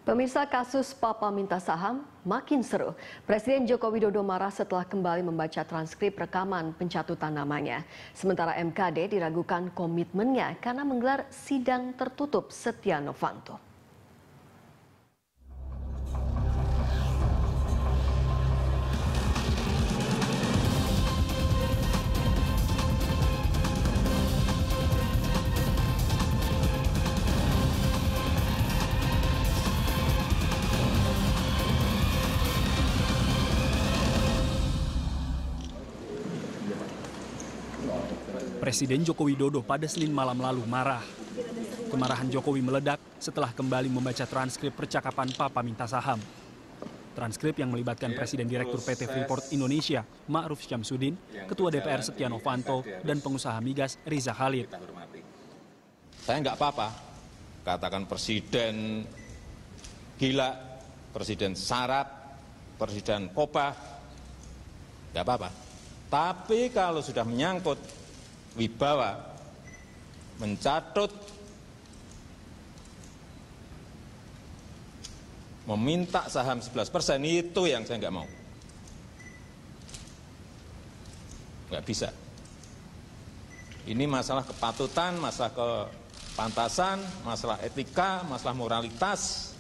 Pemirsa, kasus Papa minta saham makin seru. Presiden Joko Widodo marah setelah kembali membaca transkrip rekaman pencatutan namanya. Sementara MKD diragukan komitmennya karena menggelar sidang tertutup Setia Novanto. Presiden Joko Widodo pada Senin malam lalu marah. Kemarahan Jokowi meledak setelah kembali membaca transkrip percakapan Papa minta saham. Transkrip yang melibatkan Presiden Direktur PT Freeport Indonesia, Ma'ruf Syamsuddin, Ketua DPR Setia Novanto, dan pengusaha migas Riza Khalid. Saya nggak apa-apa, katakan presiden gila, presiden syarat, presiden kopah, nggak apa-apa. Tapi kalau sudah menyangkut wibawa, mencatut, meminta saham 11%, itu yang saya nggak mau. Nggak bisa. Ini masalah kepatutan, masalah kepantasan, masalah etika, masalah moralitas,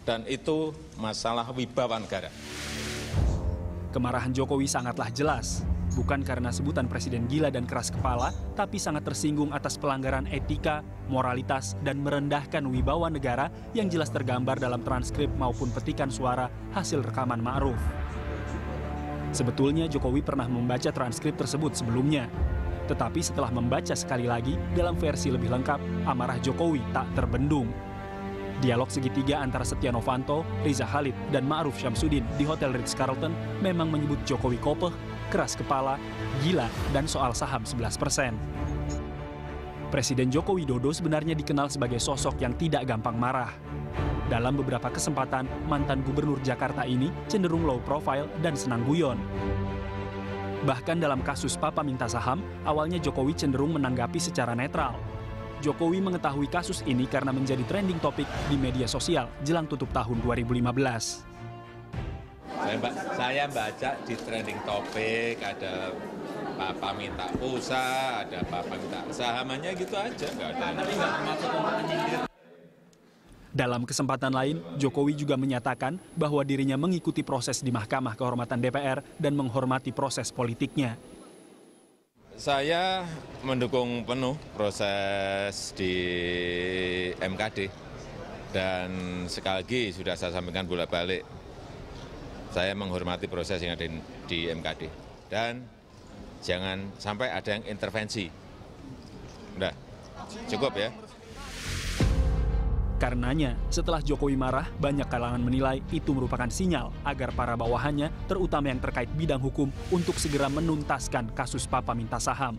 dan itu masalah wibawa negara. Kemarahan Jokowi sangatlah jelas. Bukan karena sebutan presiden gila dan keras kepala, tapi sangat tersinggung atas pelanggaran etika, moralitas, dan merendahkan wibawa negara yang jelas tergambar dalam transkrip maupun petikan suara hasil rekaman Ma'ruf. Sebetulnya Jokowi pernah membaca transkrip tersebut sebelumnya. Tetapi setelah membaca sekali lagi dalam versi lebih lengkap, amarah Jokowi tak terbendung. Dialog segitiga antara Setia Novanto, Riza Khalid, dan Ma'ruf Syamsuddin di Hotel Ritz-Carlton memang menyebut Jokowi kopeh, keras kepala, gila, dan soal saham 11%. Presiden Joko Widodo sebenarnya dikenal sebagai sosok yang tidak gampang marah. Dalam beberapa kesempatan, mantan gubernur Jakarta ini cenderung low profile dan senang guyon. Bahkan dalam kasus Papa minta saham, awalnya Jokowi cenderung menanggapi secara netral. Jokowi mengetahui kasus ini karena menjadi trending topik di media sosial jelang tutup tahun 2015. Saya baca di trending topik, ada Papa minta pulsa, ada Papa minta sahamannya gitu aja, nggak ada. Tapi nggak termasuk untuk menyindir. Dalam kesempatan lain, Jokowi juga menyatakan bahwa dirinya mengikuti proses di Mahkamah Kehormatan DPR dan menghormati proses politiknya. Saya mendukung penuh proses di MKD, dan sekali lagi sudah saya sampaikan bolak-balik, saya menghormati proses yang ada di MKD, dan jangan sampai ada yang intervensi. Udah, cukup ya. Karenanya, setelah Jokowi marah, banyak kalangan menilai itu merupakan sinyal agar para bawahannya, terutama yang terkait bidang hukum, untuk segera menuntaskan kasus Papa minta saham.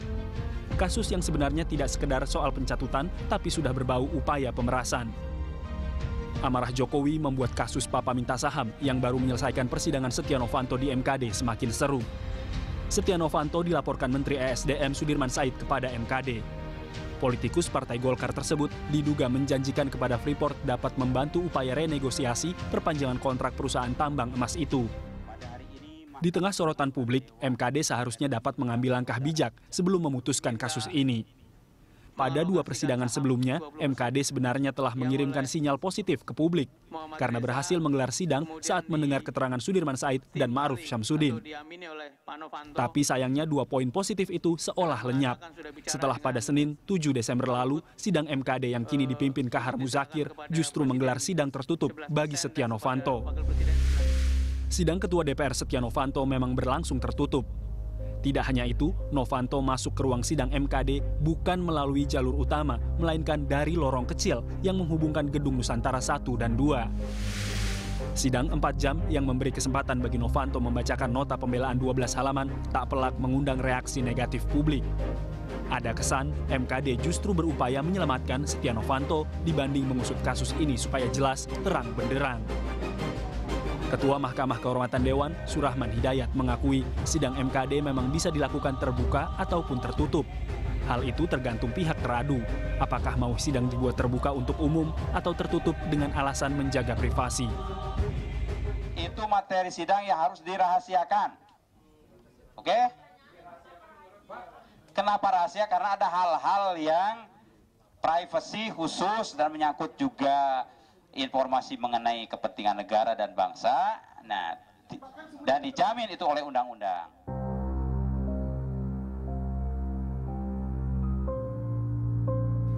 Kasus yang sebenarnya tidak sekedar soal pencatutan, tapi sudah berbau upaya pemerasan. Amarah Jokowi membuat kasus Papa minta saham yang baru menyelesaikan persidangan Setia Novanto di MKD semakin seru. Setia Novanto dilaporkan Menteri ESDM Sudirman Said kepada MKD. Politikus Partai Golkar tersebut diduga menjanjikan kepada Freeport dapat membantu upaya renegosiasi perpanjangan kontrak perusahaan tambang emas itu. Di tengah sorotan publik, MKD seharusnya dapat mengambil langkah bijak sebelum memutuskan kasus ini. Pada dua persidangan sebelumnya, MKD sebenarnya telah mengirimkan sinyal positif ke publik karena berhasil menggelar sidang saat mendengar keterangan Sudirman Said dan Ma'ruf Syamsuddin. Tapi sayangnya dua poin positif itu seolah lenyap. Setelah pada Senin 7 Desember lalu, sidang MKD yang kini dipimpin Kahar Muzakir justru menggelar sidang tertutup bagi Setia Novanto. Sidang Ketua DPR Setia Novanto memang berlangsung tertutup. Tidak hanya itu, Novanto masuk ke ruang sidang MKD bukan melalui jalur utama, melainkan dari lorong kecil yang menghubungkan Gedung Nusantara 1 dan 2. Sidang 4 jam yang memberi kesempatan bagi Novanto membacakan nota pembelaan 12 halaman tak pelak mengundang reaksi negatif publik. Ada kesan MKD justru berupaya menyelamatkan Setia Novanto dibanding mengusut kasus ini supaya jelas, terang benderang. Ketua Mahkamah Kehormatan Dewan, Surahman Hidayat, mengakui sidang MKD memang bisa dilakukan terbuka ataupun tertutup. Hal itu tergantung pihak teradu, apakah mau sidang dibuat terbuka untuk umum atau tertutup dengan alasan menjaga privasi. Itu materi sidang yang harus dirahasiakan. Oke? Kenapa rahasia? Karena ada hal-hal yang privasi khusus dan menyangkut juga informasi mengenai kepentingan negara dan bangsa. Nah, dan dijamin itu oleh undang-undang.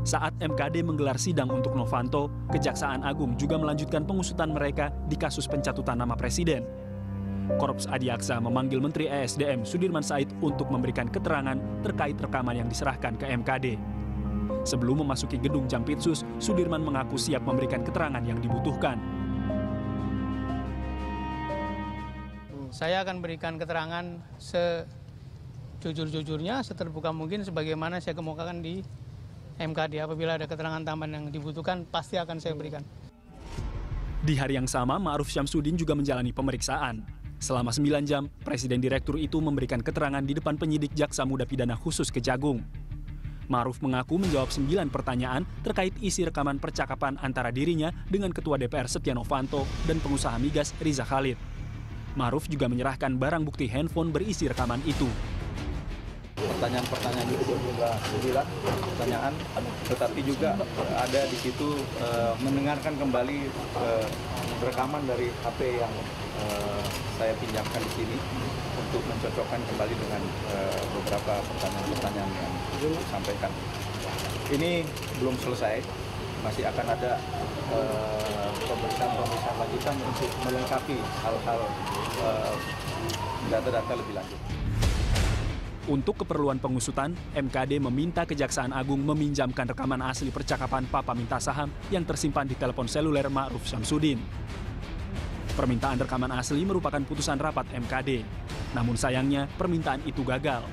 Saat MKD menggelar sidang untuk Novanto, Kejaksaan Agung juga melanjutkan pengusutan mereka di kasus pencatutan nama Presiden. Korps Adiaksa memanggil Menteri ESDM Sudirman Said untuk memberikan keterangan terkait rekaman yang diserahkan ke MKD. Sebelum memasuki gedung Jampitsus, Sudirman mengaku siap memberikan keterangan yang dibutuhkan. Saya akan berikan keterangan sejujur-jujurnya, seterbuka mungkin sebagaimana saya kemukakan di MKD. Apabila ada keterangan tambahan yang dibutuhkan, pasti akan saya berikan. Di hari yang sama, Ma'ruf Syamsuddin juga menjalani pemeriksaan. Selama 9 jam, Presiden Direktur itu memberikan keterangan di depan penyidik Jaksa Muda Pidana Khusus Kejagung. Ma'ruf mengaku menjawab 9 pertanyaan terkait isi rekaman percakapan antara dirinya dengan Ketua DPR Setia Novanto dan pengusaha migas Riza Khalid. Ma'ruf juga menyerahkan barang bukti handphone berisi rekaman itu. Pertanyaan-pertanyaan itu juga 9 pertanyaan, tetapi juga ada di situ mendengarkan kembali rekaman dari HP yang saya pinjamkan di sini untuk mencocokkan kembali dengan beberapa pertanyaan-pertanyaan yang disampaikan. Ini belum selesai, masih akan ada pemeriksaan lanjutan untuk melengkapi hal-hal data-data lebih lanjut. Untuk keperluan pengusutan, MKD meminta Kejaksaan Agung meminjamkan rekaman asli percakapan Papa minta saham yang tersimpan di telepon seluler Ma'ruf Syamsuddin. Permintaan rekaman asli merupakan putusan rapat MKD. Namun sayangnya, permintaan itu gagal.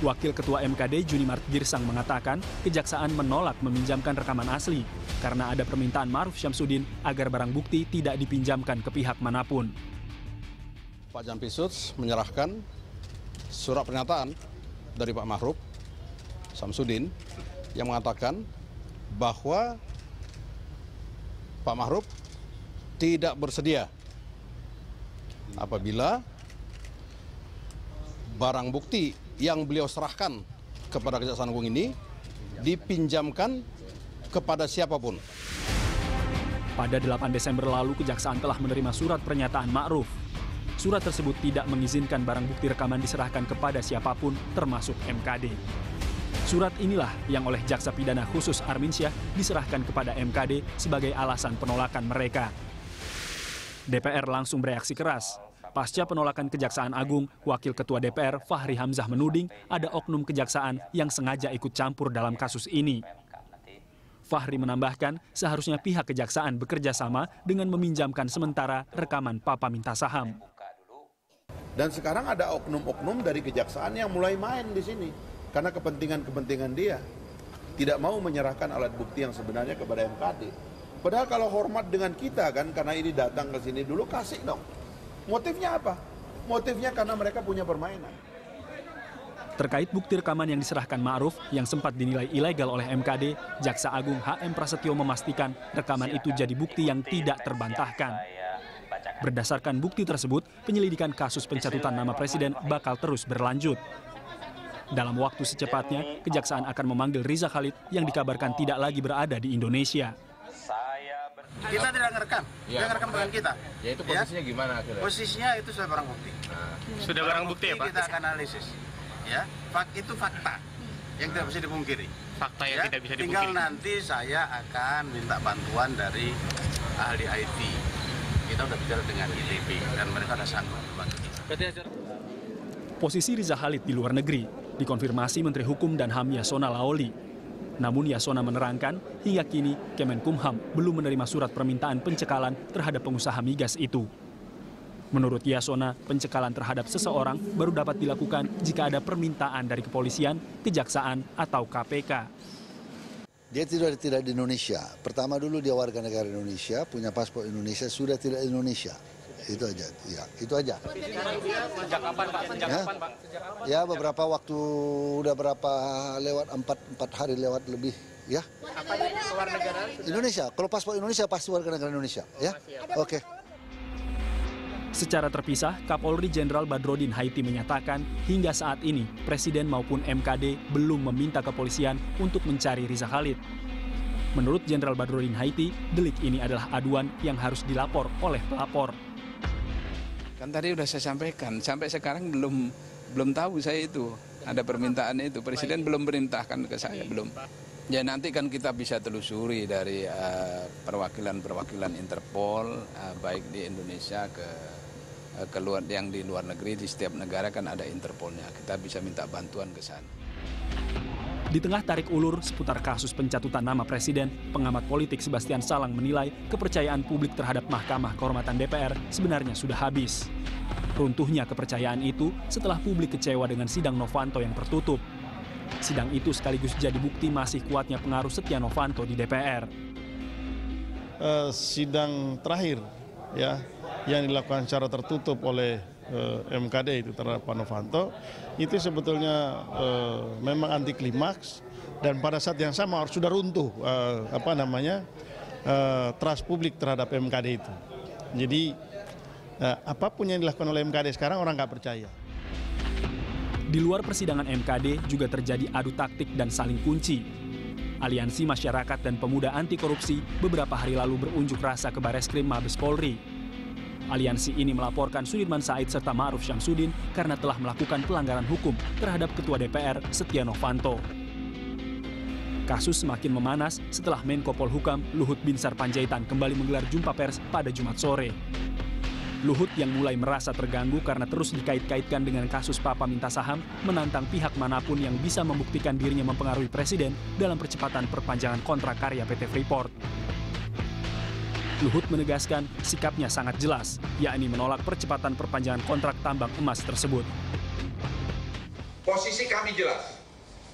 Wakil Ketua MKD Junimart Girsang mengatakan, Kejaksaan menolak meminjamkan rekaman asli karena ada permintaan Ma'ruf Syamsuddin agar barang bukti tidak dipinjamkan ke pihak manapun. Pak Jampitsus menyerahkan surat pernyataan dari Pak Ma'ruf Syamsuddin yang mengatakan bahwa Pak Ma'ruf tidak bersedia apabila barang bukti yang beliau serahkan kepada Kejaksaan Agung ini dipinjamkan kepada siapapun. Pada 8 Desember lalu, Kejaksaan telah menerima surat pernyataan Ma'ruf. Surat tersebut tidak mengizinkan barang bukti rekaman diserahkan kepada siapapun, termasuk MKD. Surat inilah yang oleh Jaksa Pidana Khusus Arminsyah diserahkan kepada MKD sebagai alasan penolakan mereka. DPR langsung bereaksi keras. Pasca penolakan Kejaksaan Agung, Wakil Ketua DPR Fahri Hamzah menuding ada oknum kejaksaan yang sengaja ikut campur dalam kasus ini. Fahri menambahkan, seharusnya pihak kejaksaan bekerja sama dengan meminjamkan sementara rekaman Papa minta saham. Dan sekarang ada oknum-oknum dari kejaksaan yang mulai main di sini karena kepentingan-kepentingan dia. Tidak mau menyerahkan alat bukti yang sebenarnya kepada MKD. Padahal kalau hormat dengan kita kan, karena ini datang ke sini dulu, kasih dong. Motifnya apa? Motifnya karena mereka punya permainan. Terkait bukti rekaman yang diserahkan Ma'ruf yang sempat dinilai ilegal oleh MKD, Jaksa Agung HM Prasetyo memastikan rekaman itu jadi bukti yang tidak terbantahkan. Berdasarkan bukti tersebut, penyelidikan kasus pencatutan nama Presiden bakal terus berlanjut. Dalam waktu secepatnya, Kejaksaan akan memanggil Riza Khalid yang dikabarkan tidak lagi berada di Indonesia. Kita tidak ngerekam, dia ngerekam dengan kita. Ya itu posisinya gimana akhirnya? Posisinya itu sudah barang bukti. Sudah barang bukti ya Pak? Kita akan analisis. Ya, itu fakta yang tidak bisa dipungkiri. Fakta yang tidak bisa dipungkiri. Tinggal nanti saya akan minta bantuan dari ahli IT. Kita udah bicara dengan ITB dan mereka ada sanggup membantu kita. Posisi Riza Khalid di luar negeri dikonfirmasi Menteri Hukum dan HAM Yasona Laoli. Namun Yasona menerangkan hingga kini Kemenkumham belum menerima surat permintaan pencekalan terhadap pengusaha migas itu. Menurut Yasona, pencekalan terhadap seseorang baru dapat dilakukan jika ada permintaan dari kepolisian, kejaksaan, atau KPK. Dia tidak di Indonesia. Pertama dulu dia warga negara Indonesia, punya paspor Indonesia, sudah tidak di Indonesia. Itu aja. Ya, itu aja. Sejak kapan, Pak? Sejak kapan, Pak? Ya, beberapa waktu, udah berapa lewat, 4 hari lewat lebih, ya. Apa ini luar negara? Indonesia, kalau paspor Indonesia pasti warga negara Indonesia, ya. Oke. Secara terpisah, Kapolri Jenderal Badrodin Haiti menyatakan hingga saat ini Presiden maupun MKD belum meminta kepolisian untuk mencari Riza Khalid. Menurut Jenderal Badrodin Haiti, delik ini adalah aduan yang harus dilapor oleh pelapor. Kan tadi udah saya sampaikan, sampai sekarang belum tahu saya itu ada permintaan itu. Presiden belum perintahkan ke saya, belum. Ya nanti kan kita bisa telusuri dari perwakilan Interpol, baik di Indonesia ke luar, yang di luar negeri, di setiap negara kan ada Interpolnya. Kita bisa minta bantuan ke sana. Di tengah tarik ulur seputar kasus pencatutan nama Presiden, pengamat politik Sebastian Salang menilai kepercayaan publik terhadap Mahkamah Kehormatan DPR sebenarnya sudah habis. Runtuhnya kepercayaan itu setelah publik kecewa dengan sidang Novanto yang tertutup. Sidang itu sekaligus jadi bukti masih kuatnya pengaruh Setia Novanto di DPR. Sidang terakhir ya yang dilakukan secara tertutup oleh MKD itu terhadap Pak Novanto itu sebetulnya memang anti klimaks, dan pada saat yang sama harus sudah runtuh trust publik terhadap MKD itu. Jadi apapun yang dilakukan oleh MKD sekarang orang nggak percaya. Di luar persidangan MKD juga terjadi adu taktik dan saling kunci. Aliansi Masyarakat dan Pemuda Anti Korupsi beberapa hari lalu berunjuk rasa ke Bareskrim Mabes Polri. Aliansi ini melaporkan Sudirman Said serta Ma'ruf Syamsuddin karena telah melakukan pelanggaran hukum terhadap Ketua DPR Setia Novanto. Kasus semakin memanas setelah Menko Polhukam Luhut Binsar Panjaitan kembali menggelar jumpa pers pada Jumat sore. Luhut yang mulai merasa terganggu karena terus dikait-kaitkan dengan kasus Papa minta saham menantang pihak manapun yang bisa membuktikan dirinya mempengaruhi Presiden dalam percepatan perpanjangan kontrak karya PT Freeport. Luhut menegaskan sikapnya sangat jelas, yakni menolak percepatan perpanjangan kontrak tambang emas tersebut. Posisi kami jelas.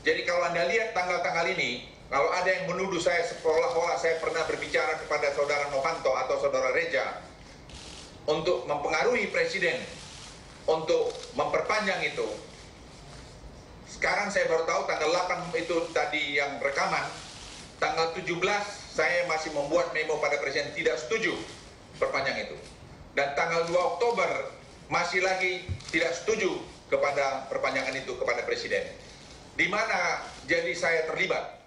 Jadi kalau Anda lihat tanggal-tanggal ini, kalau ada yang menuduh saya seolah-olah saya pernah berbicara kepada saudara Novanto atau saudara Reja untuk mempengaruhi Presiden untuk memperpanjang itu. Sekarang saya baru tahu tanggal 8 itu tadi yang rekaman, tanggal 17 saya masih membuat memo pada Presiden tidak setuju perpanjang itu. Dan tanggal 2 Oktober masih lagi tidak setuju kepada perpanjangan itu kepada Presiden. Di mana jadi saya terlibat.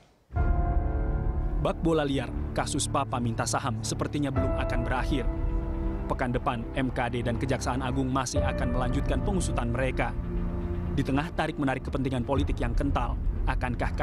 Bak bola liar, kasus Papa minta saham sepertinya belum akan berakhir. Pekan depan, MKD dan Kejaksaan Agung masih akan melanjutkan pengusutan mereka. Di tengah tarik-menarik kepentingan politik yang kental, akankah